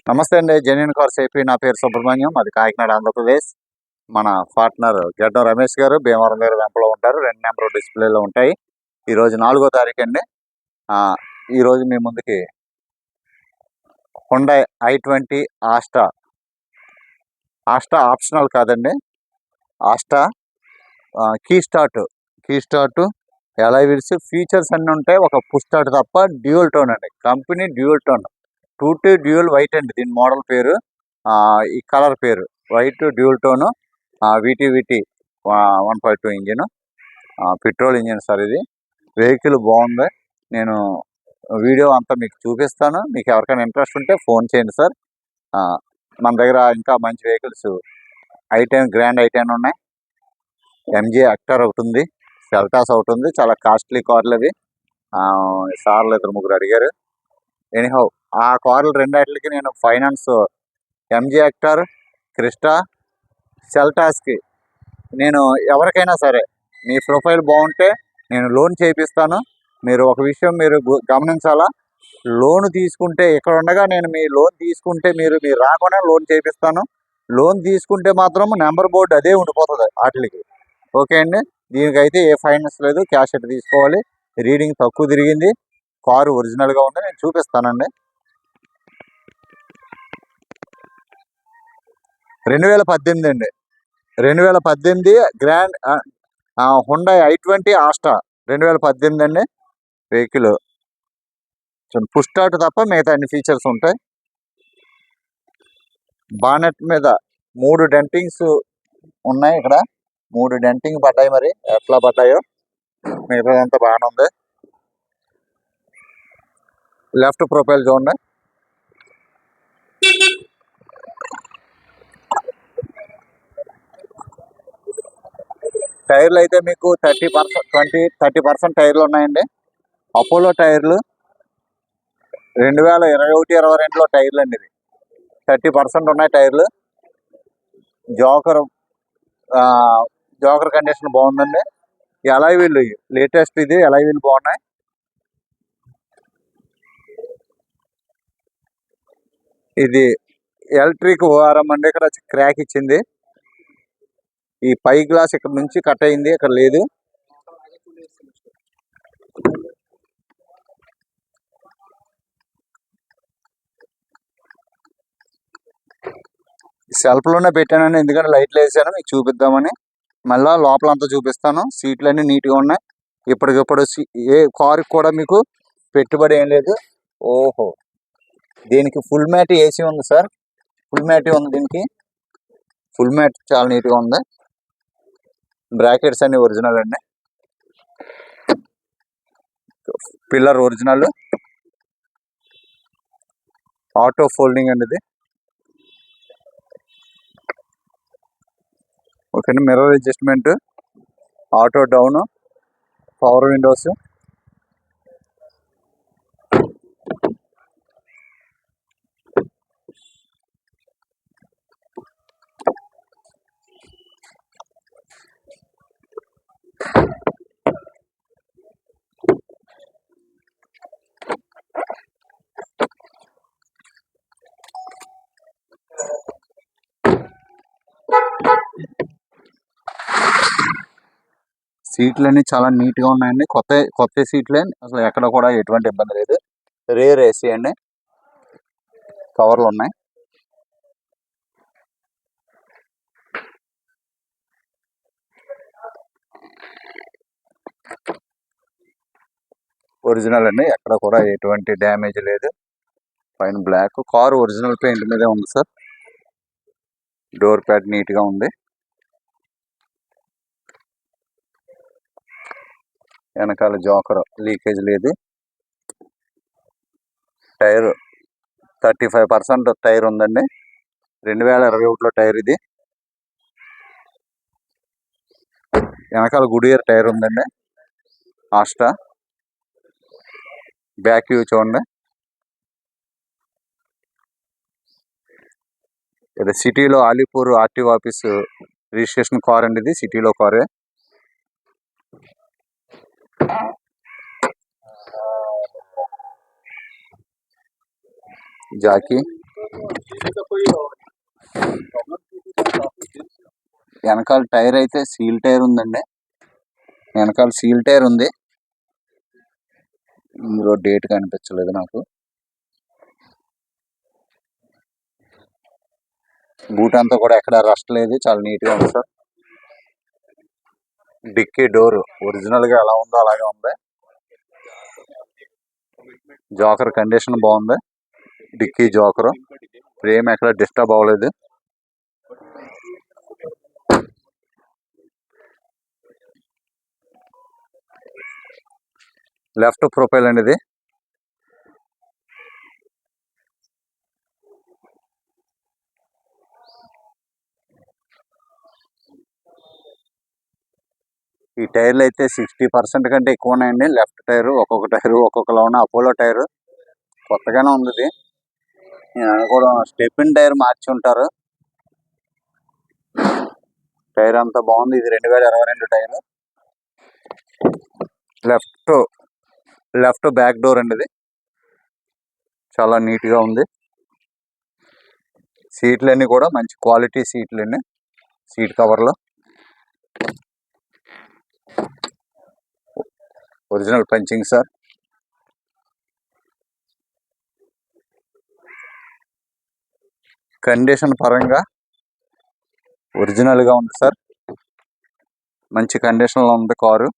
నమస్తే అండి. Genuine cars AP. నా పేరు సుబ్రహ్మణ్యం. అది కాకినాడ, ఆంధ్రప్రదేశ్. మన పార్ట్నర్ గడ్డం రమేష్ గారు భీమవరం దగ్గర వెంపలో ఉంటారు. 2 నెంబర్ డిస్ప్లేలో ఉంటాయి. ఈరోజు 4వ తారీఖు అండి. ఈరోజు మీ ముందుకి హుండాయ్ i20 ఆస్టా ఆప్షనల్ కాదండి. Asta key start alloy wheels features అన్నీ ఉంటాయి. ఒక పుష్ స్టార్ట్ తప్ప డ్యూయల్ టోన్ అండి. Company dual tone, 2T dual white అండి. దీని మోడల్ పేరు, ఈ కలర్ పేరు white dual tone. VT 1.2 engine, petrol engine sir. ఇది వెహికల్ బాగుంది. నేను వీడియో అంతా మీకు చూపిస్తాను. మీకు ఎవరికైనా ఇంట్రెస్ట్ ఉంటే ఫోన్ చేయండి సార్. మన దగ్గర ఇంకా మంచి వెహికల్స్ గ్రాండ్ i10 ఉన్నాయి. MG హెక్టర్ ఒకటి ఉంది, సెల్టాస్ ఒకటి ఉంది. చాలా కాస్ట్లీ కార్లు అవి. సార్లు 2-3 అడిగారు. ఎనీహౌ ఆ కార్లు రెండాటికి నేను ఫైనాన్స్, MG హెక్టర్, క్రిస్టా, సెల్టాస్కి నేను ఎవరికైనా సరే మీ ప్రొఫైల్ బాగుంటే నేను లోన్ చేయిస్తాను. మీరు ఒక విషయం మీరు గమనించాలా, లోన్ తీసుకుంటే ఇక్కడ ఉండగా నేను మీ లోన్ తీసుకుంటే మీరు రాకుండా లోన్ చేయిస్తాను. లోన్ తీసుకుంటే మాత్రం నెంబర్ బోర్డు అదే ఉండిపోతుంది వాటికి. ఓకే అండి. దీనికైతే ఏ ఫైనాన్స్ లేదు, క్యాష్ ఎట్ తీసుకోవాలి. రీడింగ్ తక్కువ తిరిగింది, కారు ఒరిజినల్గా ఉంది. నేను చూపిస్తానండి. 2018 అండి. 2018 గ్రాండ్ హుండాయ్ i20 ఆస్టా 2018 అండి. వెహికల్ పుష్ స్టార్ట్ తప్ప మిగతా అన్ని ఫీచర్స్ ఉంటాయి. బానెట్ మీద 3 డెంటింగ్స్ ఉన్నాయి. ఇక్కడ 3 డెంటింగ్ పడ్డాయి. మరి ఎట్లా పడ్డాయో మిగతాదంతా బాగానే ఉంది. లెఫ్ట్ ప్రొఫైల్ చూడండి. టైర్లు అయితే మీకు 30% టైర్లు ఉన్నాయండి. అపోలో టైర్లు 2021-22లో టైర్లు అండి. ఇవి 30% ఉన్నాయి టైర్లు. జోకర్ కండిషన్ బాగుందండి. ఎలాయ్ వీళ్ళు లేటెస్ట్, ఇది ఎలాయ్ వీళ్ళు బాగున్నాయి. ఇది ఎలక్ట్రిక్ ఓఆర్ఎం అండి. ఇక్కడ క్రాక్ ఇచ్చింది. ఈ పై గ్లాస్ ఇక్కడ నుంచి కట్ అయింది, ఇక్కడ లేదు. సెల్ఫ్లోనే పెట్టానండి, ఎందుకంటే లైట్లు వేసాను మీకు చూపిద్దామని. మళ్ళీ లోపలంతా చూపిస్తాను. సీట్లు అన్నీ నీట్గా ఉన్నాయి. ఇప్పటికిప్పుడు ఏ కారుకి కూడా మీకు పెట్టుబడి ఏం లేదు. ఓహో, దీనికి ఫుల్ మ్యాట్ ఏసీ ఉంది సార్. ఫుల్ మ్యాట్ ఉంది దీనికి. ఫుల్ మ్యాట్ చాలా నీట్గా ఉంది. బ్రాకెట్స్ అన్ని ఒరిజినల్ అండి. Pillar original. ఆటో ఫోల్డింగ్ అండి ఇది. ఓకే అండి. Mirror adjustment, auto down, power windows. సీట్లన్నీ చాలా నీట్గా ఉన్నాయండి. కొత్త సీట్లే, అసలు ఎక్కడ కూడా ఎటువంటి ఇబ్బంది లేదు. రేర్ ఏసీ అండి. కవర్లు ఉన్నాయి. ఒరిజినల్ అండి, ఎక్కడ కూడా ఎటువంటి డ్యామేజ్ లేదు. పైన బ్లాక్, కారు ఒరిజినల్ పెయింట్ మీదే ఉంది సార్. డోర్ ప్యాడ్ నీట్గా ఉంది. వెనకాల జోకర్ లీకేజ్ లేదు. టైర్ 35% టైర్ ఉందండి. 2021లో టైర్ ఇది. వెనకాల గుడియర్ టైర్ ఉందండి. ఆస్టా బ్యాక్ వ్యూ చూడండి. ఇది సిటీలో Alipore RTO office registration car అండి. ఇది సిటీలో కారే. జాకీ వెనకాల టైర్ అయితే సీల్ టైర్ ఉందండి. వెనకాల సీల్ టైర్ ఉంది. ఇందులో డేట్ కనిపించలేదు నాకు. బూట్ అంతా కూడా ఎక్కడ రస్ట్ లేదు, చాలా నీట్ గా ఉంది సార్. డిక్కీ డోర్ ఒరిజినల్ గా ఎలా ఉందో అలాగే ఉంది. జోకర్ కండిషన్ బాగుంది. డిక్కీ జోకర్ ఫ్రేమ్ ఎక్కడ డిస్టర్బ్ అవ్వలేదు. లెఫ్ట్ ప్రొఫైల్ అండి ఇది. ఈ టైర్లు అయితే 60% కంటే ఎక్కువ ఉన్నాయండి. లెఫ్ట్ టైర్ ఒక్కొక్క టైరు ఒక్కొక్కలా ఉన్న అపోలో టైరు కొత్తగానే ఉంది ఇది. నేను అనుకోవడం స్టెపిన్ టైర్ మార్చి ఉంటారు. టైర్ అంతా బాగుంది. ఇది 2022 టైర్. లెఫ్ట్ బ్యాక్ డోర్ అండి ఇది. చాలా నీట్ గా ఉంది. సీట్లన్నీ కూడా మంచి క్వాలిటీ సీట్లు అండి. సీట్ కవర్లు ఒరిజినల్ పంచింగ్ సార్. కండిషన్ పరంగా ఒరిజినల్ గా ఉంది సార్. మంచి కండిషన్ లో ఉంది car.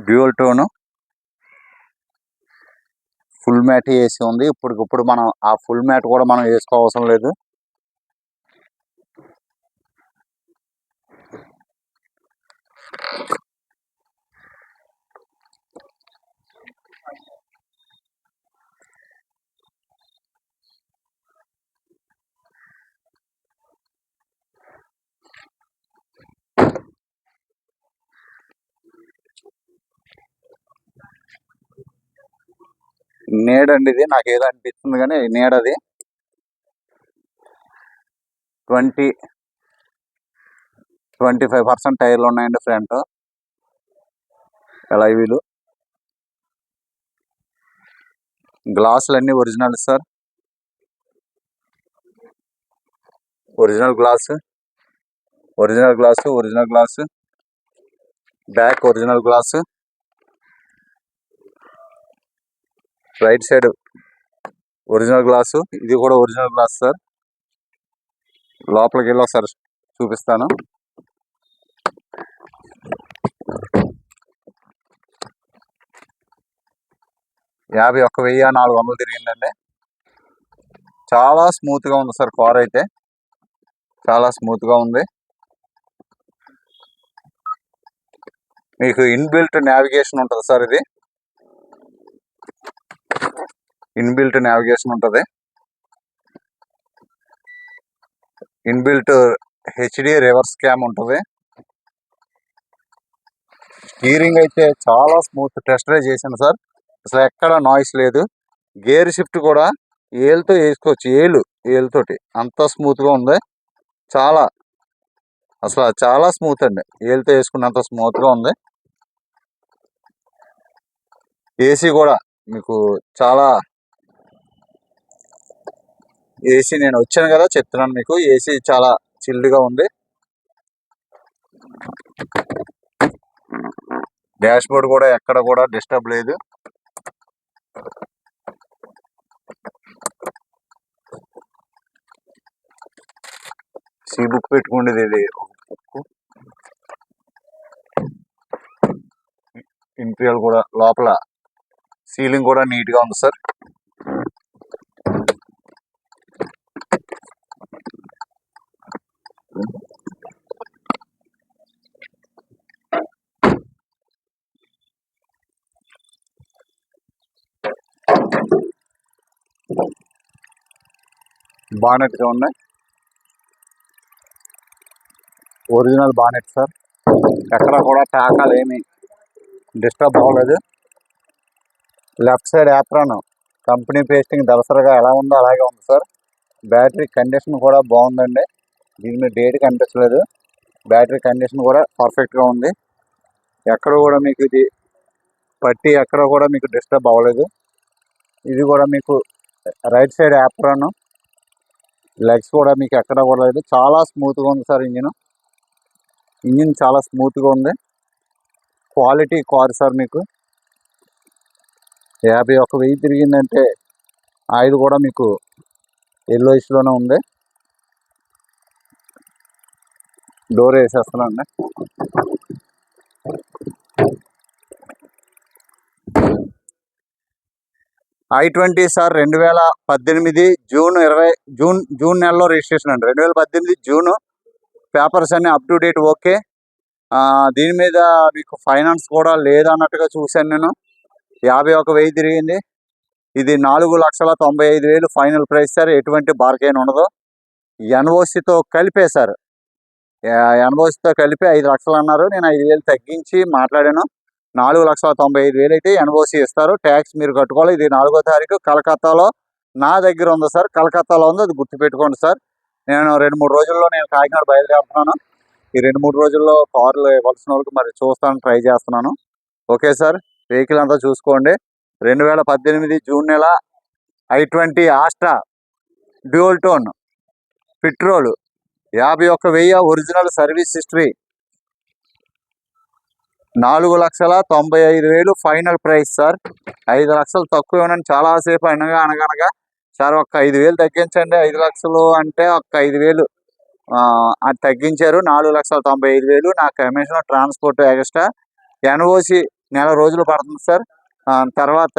Dual tone full mat వేసి ఉంది. ఇప్పుడు మనం ఆ ఫుల్ మ్యాట్ కూడా మనం వేసుకోవసరం లేదు. నీడండి ఇది. నాకు ఏదో అనిపిస్తుంది కానీ నీడది. 25% టైర్లు ఉన్నాయండి ఫ్రంట్. ఎలా వీలు గ్లాసులు అన్ని original sir. Original glass back original glass. Right side original glass. ఇది కూడా ఒరిజినల్ గ్లాస్ సార్. లోపలికి వెళ్ళి ఒకసారి చూపిస్తాను. $51,400 తిరిగిందండి. చాలా స్మూత్ గా ఉంది సార్. కార్ అయితే చాలా స్మూత్ గా ఉంది. మీకు ఇన్బిల్ట్ నావిగేషన్ ఉంటుంది సార్. ఇది ఇన్బిల్ట్ నావిగేషన్ ఉంటుంది. ఇన్బిల్ట్ హెచ్డి రివర్స్ క్యామ్ ఉంటుంది. స్టీరింగ్ అయితే చాలా స్మూత్. టెస్ట్ డ్రైవ్ చేశాను సార్. అసలు ఎక్కడ నాయిస్ లేదు. గేర్ షిఫ్ట్ కూడా ఏలుతో వేసుకోవచ్చు. ఏలుతోటి అంత స్మూత్ గా ఉంది. చాలా స్మూత్ అండి. ఏలుతో వేసుకున్నంత స్మూత్ గా ఉంది. ఏసీ కూడా మీకు చాలా ఏసీ నేను వచ్చాను కదా చెప్తున్నాను మీకు. ఏసీ చాలా చిల్డ్ గా ఉంది. డాష్ బోర్డ్ కూడా ఎక్కడ కూడా డిస్టర్బ్ లేదు. సీ బుక్ పెట్టుకుండేది ఇది. ఇంటీరియర్ కూడా లోపల సీలింగ్ కూడా నీట్ గా ఉంది సార్. బానెట్ గా ఉన్నాయి. Original bonnet sir. ఎక్కడ కూడా టాకాలు ఏమి డిస్టర్బ్ అవ్వలేదు. Left side apron company pasting దళసరిగా ఎలా ఉందో అలాగే ఉంది సార్. బ్యాటరీ కండిషన్ కూడా బాగుందండి. దీని మీద డేట్ కనిపించలేదు. బ్యాటరీ కండిషన్ కూడా పర్ఫెక్ట్ గా ఉంది. ఎక్కడ కూడా మీకు ఇది పట్టి ఎక్కడ కూడా మీకు డిస్టర్బ్ అవ్వలేదు. ఇది కూడా మీకు రైట్ సైడ్ యాప్రాన్, లెగ్స్ కూడా మీకు ఎక్కడ కూడా లేదు. చాలా స్మూత్గా ఉంది సార్ ఇంజిన్ చాలా స్మూత్గా ఉంది. Quality car sir. మీకు 51,000 తిరిగిందంటే ఆయిల్ కూడా మీకు ఎల్లోయిష్లోనే ఉంది. డోర్ వేసేస్తున్నాండి. i20 సార్ 2018 జూన్ నెలలో రిజిస్ట్రేషన్ అండి. 2018 జూన్. పేపర్స్ అన్ని అప్ టు డేట్ ఓకే. దీని మీద మీకు ఫైనాన్స్ కూడా లేదన్నట్టుగా చూశాను నేను. 51,000 తిరిగింది. ఇది 4,95,000 ఫైనల్ ప్రైస్ సార్. ఎటువంటి బార్గెన్ ఉండదు. ఎన్ఓసితో కలిపే సార్. ఎన్ఓసితో కలిపి 5 లక్షలు అన్నారు. నేను 5,000 తగ్గించి మాట్లాడాను. 4,95,000 అయితే ఎన్ఓసి ఇస్తారు. ట్యాక్స్ మీరు కట్టుకోవాలి. ఇది 4వ తారీఖు కలకత్తాలో నా దగ్గర ఉంది సార్. కలకత్తాలో ఉంది, అది గుర్తుపెట్టుకోండి సార్. నేను 2-3 రోజుల్లో నేను కాకినాడ బయలుదేరుతున్నాను. ఈ 2-3 రోజుల్లో కార్లు ఇవ్వాల్సిన వాళ్ళకి మరి చూస్తాను, ట్రై చేస్తున్నాను. Okay sir. వెహికల్ అంతా చూసుకోండి. 2018 జూన్ నెల i20 Astra dual tone petrol 51,000 original service history 4,95,000 final price sir. 5 లక్షలు తక్కువ ఇవ్వనని చాలాసేపు అనగా సార్ ఒక్క 5,000 తగ్గించండి. 5 లక్షలు అంటే ఒక్క 5,000 అది తగ్గించారు. 4,95,000 నా కమిషన్, ట్రాన్స్పోర్ట్ ఎక్స్ట్రా. ఎన్ఓసి నెల రోజులు పడుతుంది సార్. తర్వాత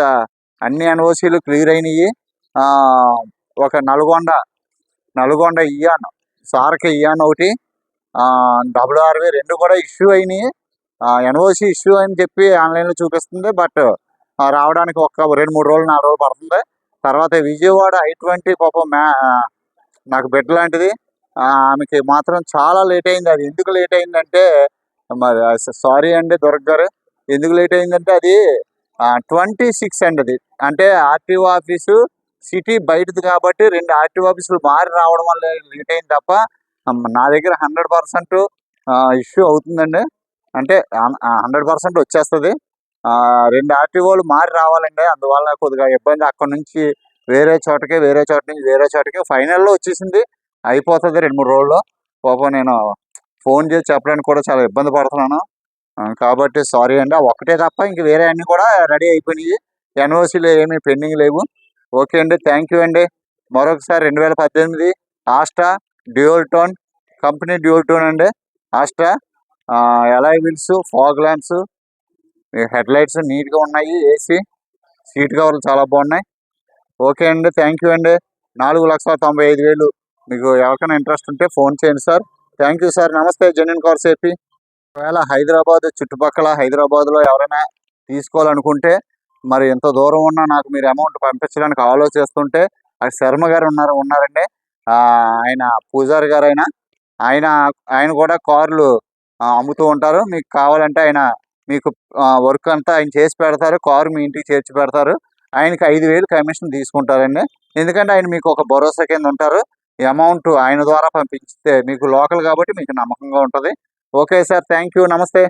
అన్ని ఎన్ఓసీలు క్లియర్ అయినాయి. ఒక నల్గొండ ఇయాన్, సార్కి ఇయాన్ ఒకటి, WRV 2 కూడా ఇష్యూ అయినాయి. ఎన్ఓసి ఇష్యూ అని చెప్పి ఆన్లైన్లో చూపిస్తుంది. బట్ రావడానికి ఒక 2-3 రోజులు 4 రోజులు పడుతుంది. తర్వాత విజయవాడ i20 పాపం నాకు బెడ్ లాంటిది. ఆమెకి మాత్రం చాలా లేట్ అయింది. అది ఎందుకు లేట్ అయిందంటే మరి సారీ అండి దుర్గ్ గారు, ఎందుకు లేట్ అయిందంటే అది 26 అండి. అది అంటే ఆర్టీఓ ఆఫీసు సిటీ బయటది కాబట్టి 2 ఆర్టీఓ ఆఫీసులు మారి రావడం వల్ల లేట్ అయింది తప్ప నా దగ్గర 100% ఇష్యూ అవుతుందండి. అంటే 100% వచ్చేస్తుంది. 2 ఆర్టీఓలు మారి రావాలండి. అందువల్ల కొద్దిగా ఇబ్బంది. అక్కడ నుంచి వేరే చోట నుంచి వేరే చోటకి ఫైనల్లో వచ్చేసింది. అయిపోతుంది 2-3 రోజుల్లో. పాపం నేను ఫోన్ చేసి చెప్పడానికి కూడా చాలా ఇబ్బంది పడుతున్నాను. కాబట్టి సారీ అండి. ఒక్కటే తప్ప ఇంక వేరే అన్నీ కూడా రెడీ అయిపోయినాయి. ఎన్ఓసీలు ఏమీ పెండింగ్ లేవు. ఓకే అండి, థ్యాంక్ యూ అండి. మరొకసారి 2018 Astra dual tone, company dual tone అండి. Astra alloy wheels, fog lamps, head lights నీట్గా ఉన్నాయి. ఏసీ సీట్ కవర్లు చాలా బాగున్నాయి. ఓకే అండి, థ్యాంక్ యూ అండి. 4,95,000 మీకు ఎవరికైనా ఇంట్రెస్ట్ ఉంటే ఫోన్ చేయండి సార్. Thank you sir. నమస్తే. Genuine cars AP. ఒకవేళ హైదరాబాద్ చుట్టుపక్కల హైదరాబాద్లో ఎవరైనా తీసుకోవాలనుకుంటే మరి ఎంత దూరం ఉన్నా నాకు మీరు అమౌంట్ పంపించడానికి ఆలోచిస్తుంటే అది శర్మ గారు ఉన్నారండి. ఆయన పూజారి గారు. ఆయన కూడా కార్లు అమ్ముతూ ఉంటారు. మీకు కావాలంటే ఆయన మీకు వర్క్ అంతా ఆయన చేసి పెడతారు. కారు మీ ఇంటికి చేర్చి పెడతారు. ఆయనకి 5,000 కమిషన్ తీసుకుంటారండి. ఎందుకంటే ఆయన మీకు ఒక భరోసా కింద ఉంటారు. ఈ అమౌంట్ ఆయన ద్వారా పంపిస్తే మీకు లోకల్ కాబట్టి మీకు నమ్మకంగా ఉంటుంది. Okay sir, thank you. నమస్తే.